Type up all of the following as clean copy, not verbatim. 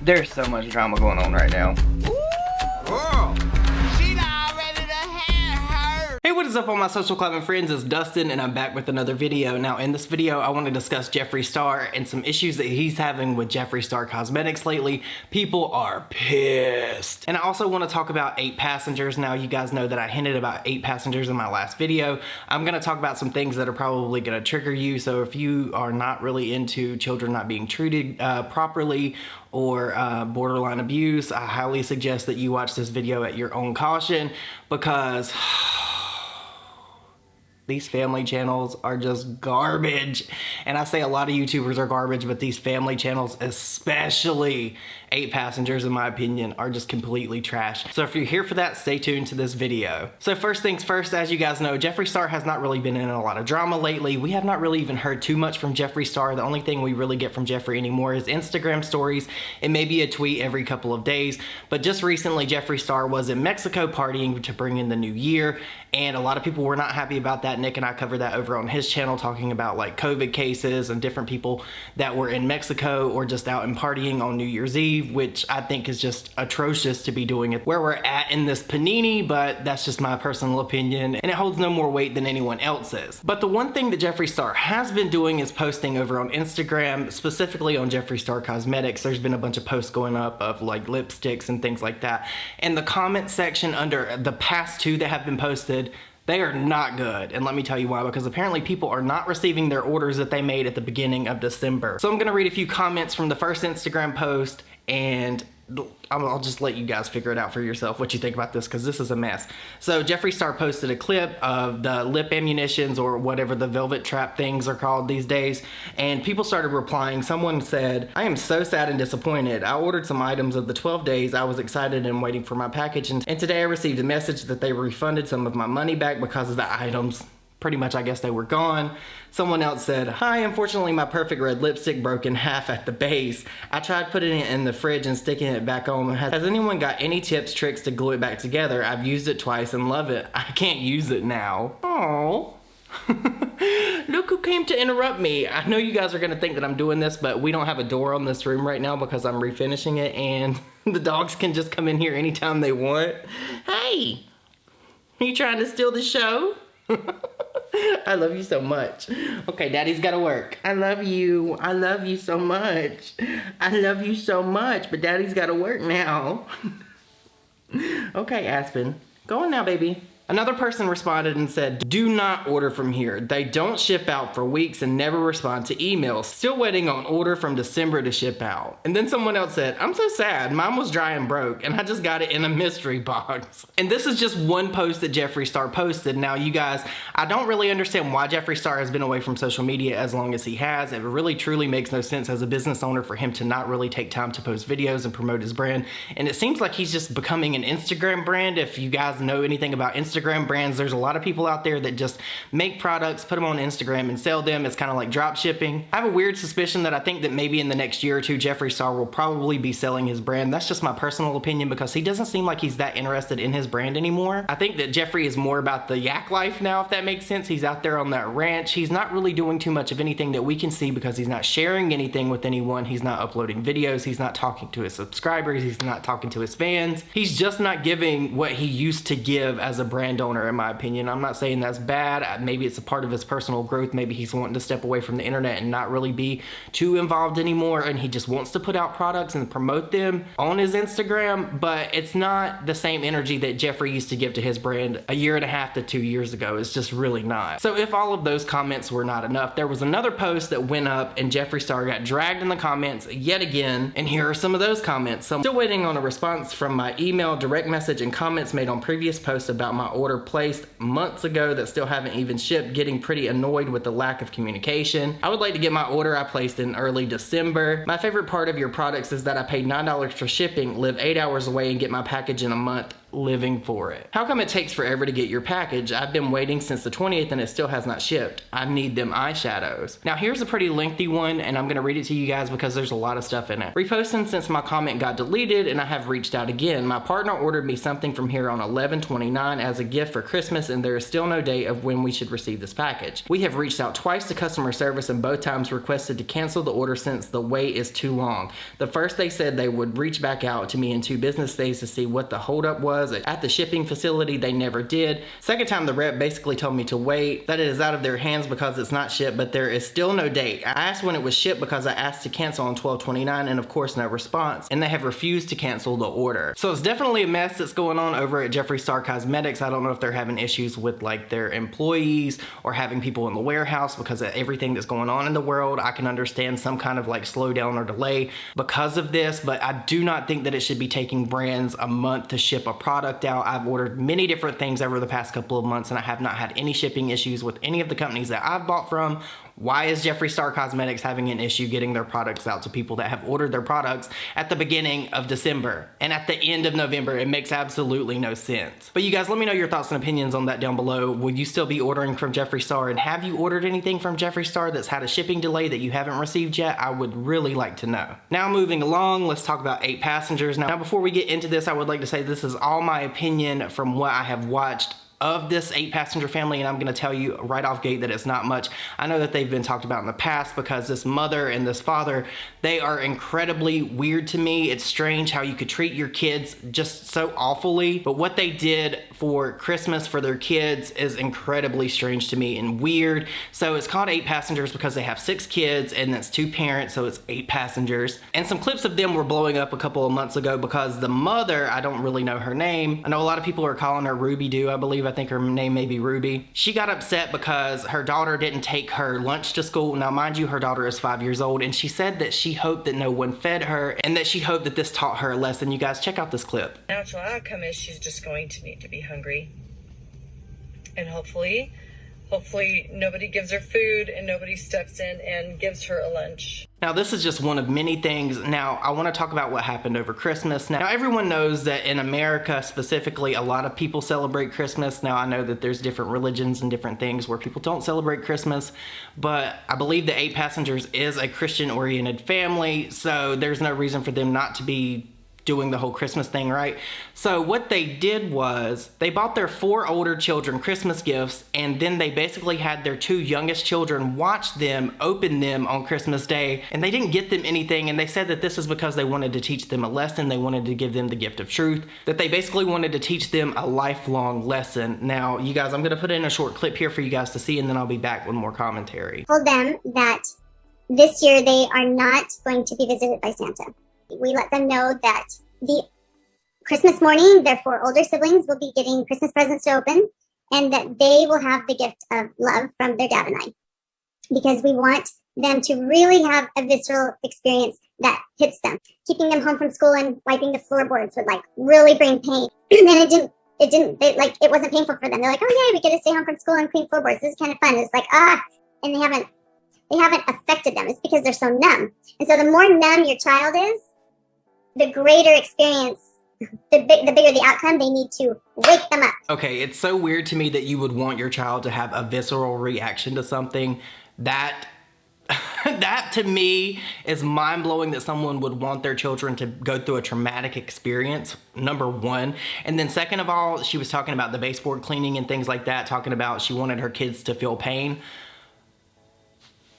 There's so much drama going on right now. Hey, what is up all my social club and friends? It's Dustin and I'm back with another video. Now in this video I want to discuss Jeffree Star and some issues that he's having with Jeffree Star Cosmetics lately. People are pissed. And I also want to talk about 8 passengers. Now you guys know that I hinted about 8 passengers in my last video. I'm going to talk about some things that are probably going to trigger you. So if you are not really into children not being treated properly or borderline abuse, I highly suggest that you watch this video at your own caution, because these family channels are just garbage. And I say a lot of YouTubers are garbage, but these family channels, especially 8 passengers in my opinion, are just completely trash. So if you're here for that, stay tuned to this video. So first things first, as you guys know, Jeffree Star has not really been in a lot of drama lately. We have not really even heard too much from Jeffree Star. The only thing we really get from Jeffree anymore is Instagram stories and maybe a tweet every couple of days. But just recently, Jeffree Star was in Mexico partying to bring in the new year, and a lot of people were not happy about that. Nick and I covered that over on his channel, talking about like COVID cases and different people that were in Mexico or just out and partying on New Year's Eve, which I think is just atrocious to be doing it where we're at in this panini, but that's just my personal opinion and it holds no more weight than anyone else's. But the one thing that Jeffree Star has been doing is posting over on Instagram, specifically on Jeffree Star Cosmetics. There's been a bunch of posts going up of like lipsticks and things like that. And the comment section under the past 2 that have been posted, they are not good, and let me tell you why, because apparently people are not receiving their orders that they made at the beginning of December. So I'm gonna read a few comments from the first Instagram post, and I'll just let you guys figure it out for yourself what you think about this, because this is a mess. So Jeffree Star posted a clip of the lip ammunitions, or whatever the velvet trap things are called these days, and people started replying. Someone said, "I am so sad and disappointed. I ordered some items of the 12 days. I was excited and waiting for my package, and today I received a message that they refunded some of my money back because of the items. Pretty much, I guess they were gone." Someone else said, "Hi, unfortunately my perfect red lipstick broke in half at the base. I tried putting it in the fridge and sticking it back on. Has anyone got any tips, tricks to glue it back together? I've used it twice and love it. I can't use it now." Oh. Look who came to interrupt me. I know you guys are gonna think that I'm doing this, but we don't have a door on this room right now because I'm refinishing it, and the dogs can just come in here anytime they want. Hey, are you trying to steal the show? I love you so much. Okay, daddy's gotta work. I love you. I love you so much. I love you so much, but daddy's gotta work now. Okay, Aspen. Go on now, baby. Another person responded and said, "Do not order from here. They don't ship out for weeks and never respond to emails. Still waiting on order from December to ship out." And then someone else said, "I'm so sad. Mine was dry and broke and I just got it in a mystery box." And this is just one post that Jeffree Star posted. Now you guys, I don't really understand why Jeffree Star has been away from social media as long as he has. It really truly makes no sense as a business owner for him to not really take time to post videos and promote his brand. And it seems like he's just becoming an Instagram brand. If you guys know anything about Instagram brands, there's a lot of people out there that just make products, put them on Instagram and sell them. It's kind of like drop shipping. I have a weird suspicion that I think that maybe in the next year or 2, Jeffree Star will probably be selling his brand. That's just my personal opinion, because he doesn't seem like he's that interested in his brand anymore. I think that Jeffree is more about the yak life now, if that makes sense. He's out there on that ranch. He's not really doing too much of anything that we can see, because he's not sharing anything with anyone. He's not uploading videos. He's not talking to his subscribers. He's not talking to his fans. He's just not giving what he used to give as a brand owner, in my opinion. I'm not saying that's bad. Maybe it's a part of his personal growth. Maybe he's wanting to step away from the internet and not really be too involved anymore, and he just wants to put out products and promote them on his Instagram, but it's not the same energy that Jeffree used to give to his brand a 1.5 to 2 years ago. It's just really not. So if all of those comments were not enough, there was another post that went up and Jeffree Star got dragged in the comments yet again, and here are some of those comments. So I'm still waiting on a response from my email, direct message, and comments made on previous posts about my order placed months ago that still haven't even shipped. Getting pretty annoyed with the lack of communication. I would like to get my order I placed in early December. My favorite part of your products is that I paid $9 for shipping, live 8 hours away, and get my package in a month. living for it. How come it takes forever to get your package? I've been waiting since the 20th and it still has not shipped. I need them eyeshadows. Now here's a pretty lengthy one and I'm gonna read it to you guys because there's a lot of stuff in it. Reposting since my comment got deleted and I have reached out again. My partner ordered me something from here on 11/29 as a gift for Christmas and there is still no date of when we should receive this package. We have reached out twice to customer service and both times requested to cancel the order since the wait is too long. The first they said they would reach back out to me in 2 business days to see what the holdup was at the shipping facility. They never did. Second time the rep basically told me to wait, that it is out of their hands because it's not shipped, but there is still no date. I asked when it was shipped because I asked to cancel on 12/29 and of course no response, and they have refused to cancel the order. So it's definitely a mess that's going on over at Jeffree Star Cosmetics. I don't know if they're having issues with like their employees or having people in the warehouse because of everything that's going on in the world. I can understand some kind of like slowdown or delay because of this, but I do not think that it should be taking brands a month to ship a product out. I've ordered many different things over the past couple of months and I have not had any shipping issues with any of the companies that I've bought from. Why is Jeffree Star Cosmetics having an issue getting their products out to people that have ordered their products at the beginning of December and at the end of November? It makes absolutely no sense. But you guys, let me know your thoughts and opinions on that down below. Will you still be ordering from Jeffree Star, and have you ordered anything from Jeffree Star that's had a shipping delay that you haven't received yet? I would really like to know. Now moving along, let's talk about 8 Passengers. Now before we get into this, I would like to say this is all my opinion from what I have watched of this 8 passenger family, and I'm gonna tell you right off gate that it's not much. I know that they've been talked about in the past because this mother and this father, they are incredibly weird to me. It's strange how you could treat your kids just so awfully, but what they did for Christmas for their kids is incredibly strange to me and weird. So it's called 8 Passengers because they have 6 kids and that's 2 parents, so it's 8 passengers. And some clips of them were blowing up a couple of months ago because the mother, I don't really know her name. I know a lot of people are calling her Ruby Doo, I believe. I think her name may be Ruby. She got upset because her daughter didn't take her lunch to school. Now, mind you, her daughter is 5 years old, and she said that she hoped that no one fed her and that she hoped that this taught her a lesson. You guys, check out this clip. Natural outcome is she's just going to need to be hungry. And hopefully nobody gives her food and nobody steps in and gives her a lunch. Now this is just one of many things. Now I want to talk about what happened over Christmas. Now everyone knows that in America specifically, a lot of people celebrate Christmas. Now I know that there's different religions and different things where people don't celebrate Christmas, but I believe the 8 Passengers is a Christian oriented family, so there's no reason for them not to be doing the whole Christmas thing, right? So what they did was they bought their 4 older children Christmas gifts, and then they basically had their 2 youngest children watch them open them on Christmas Day, and they didn't get them anything, and they said that this is because they wanted to teach them a lesson. They wanted to give them the gift of truth, that they basically wanted to teach them a lifelong lesson. Now you guys, I'm gonna put in a short clip here for you guys to see, and then I'll be back with more commentary. Told them that this year they are not going to be visited by Santa. We let them know that the Christmas morning, their 4 older siblings will be getting Christmas presents to open, and that they will have the gift of love from their dad and I. Because we want them to really have a visceral experience that hits them. Keeping them home from school and wiping the floorboards would like really bring pain. And it wasn't painful for them. They're like, oh yeah, we get to stay home from school and clean floorboards. This is kind of fun. It's like, and they haven't affected them. It's because they're so numb. And so the more numb your child is, the greater experience, the bigger the outcome. They need to wake them up. Okay, it's so weird to me that you would want your child to have a visceral reaction to something. That to me is mind-blowing, that someone would want their children to go through a traumatic experience, number one. And then second of all, she was talking about the baseboard cleaning and things like that, talking about she wanted her kids to feel pain.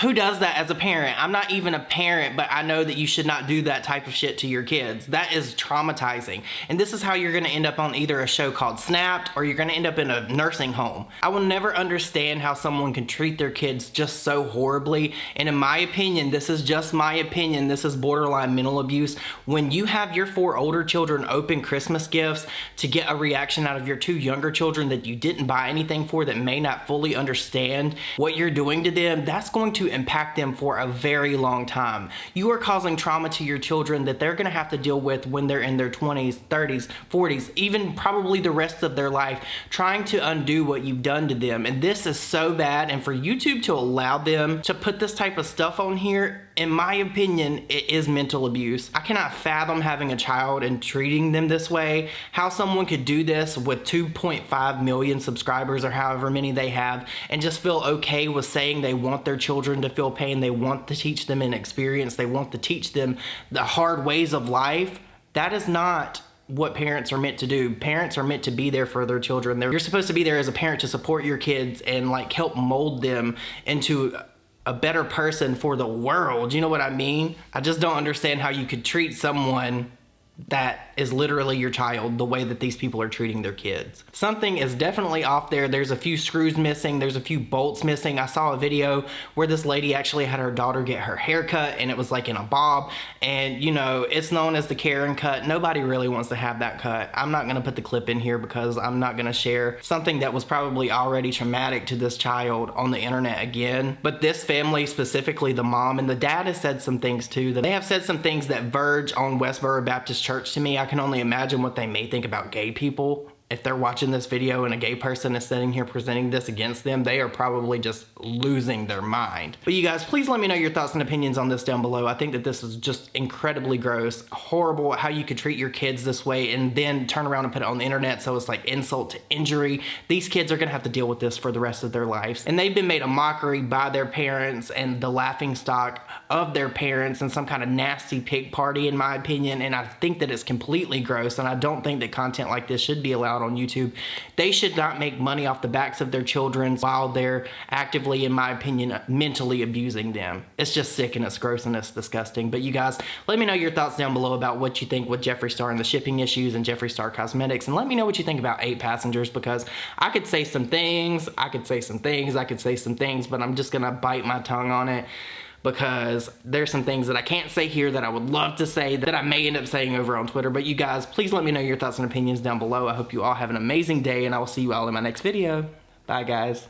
Who does that as a parent? I'm not even a parent, but I know that you should not do that type of shit to your kids. That is traumatizing. And this is how you're gonna end up on either a show called Snapped or you're gonna end up in a nursing home. I will never understand how someone can treat their kids just so horribly. And in my opinion, this is just my opinion, this is borderline mental abuse. When you have your 4 older children open Christmas gifts to get a reaction out of your 2 younger children that you didn't buy anything for, that may not fully understand what you're doing to them, that's going to impact them for a very long time. You are causing trauma to your children that they're gonna have to deal with when they're in their 20s, 30s, 40s, even probably the rest of their life, trying to undo what you've done to them. And this is so bad, and for YouTube to allow them to put this type of stuff on here, in my opinion, it is mental abuse. I cannot fathom having a child and treating them this way. How someone could do this with 2.5 million subscribers or however many they have and just feel okay with saying they want their children to feel pain, they want to teach them an experience, they want to teach them the hard ways of life. That is not what parents are meant to do. Parents are meant to be there for their children. You're supposed to be there as a parent to support your kids and like help mold them into a better person for the world. You know what I mean? I just don't understand how you could treat someone that is literally your child the way that these people are treating their kids. Something is definitely off there. There's a few screws missing. There's a few bolts missing. I saw a video where this lady actually had her daughter get her hair cut and it was like in a bob. And you know, it's known as the Karen cut. Nobody really wants to have that cut. I'm not gonna put the clip in here because I'm not gonna share something that was probably already traumatic to this child on the internet again. But this family, specifically the mom and the dad, has said some things too. That they have said some things that verge on Westboro Baptist Church to me. I can only imagine what they may think about gay people. If they're watching this video and a gay person is sitting here presenting this against them, they are probably just losing their mind. But you guys, please let me know your thoughts and opinions on this down below. I think that this is just incredibly gross, horrible how you could treat your kids this way and then turn around and put it on the internet so it's like insult to injury. These kids are gonna have to deal with this for the rest of their lives. And they've been made a mockery by their parents and the laughing stock of their parents and some kind of nasty pig party, in my opinion. And I think that it's completely gross, and I don't think that content like this should be allowed on YouTube. They should not make money off the backs of their children while they're actively, in my opinion, mentally abusing them. It's just sick and it's gross and it's disgusting. But you guys, let me know your thoughts down below about what you think with Jeffree Star and the shipping issues and Jeffree Star Cosmetics, and let me know what you think about 8 Passengers, because I could say some things, I could say some things, but I'm just gonna bite my tongue on it, because there's some things that I can't say here that I would love to say that I may end up saying over on Twitter. But you guys, please let me know your thoughts and opinions down below. I hope you all have an amazing day, and I will see you all in my next video. Bye, guys.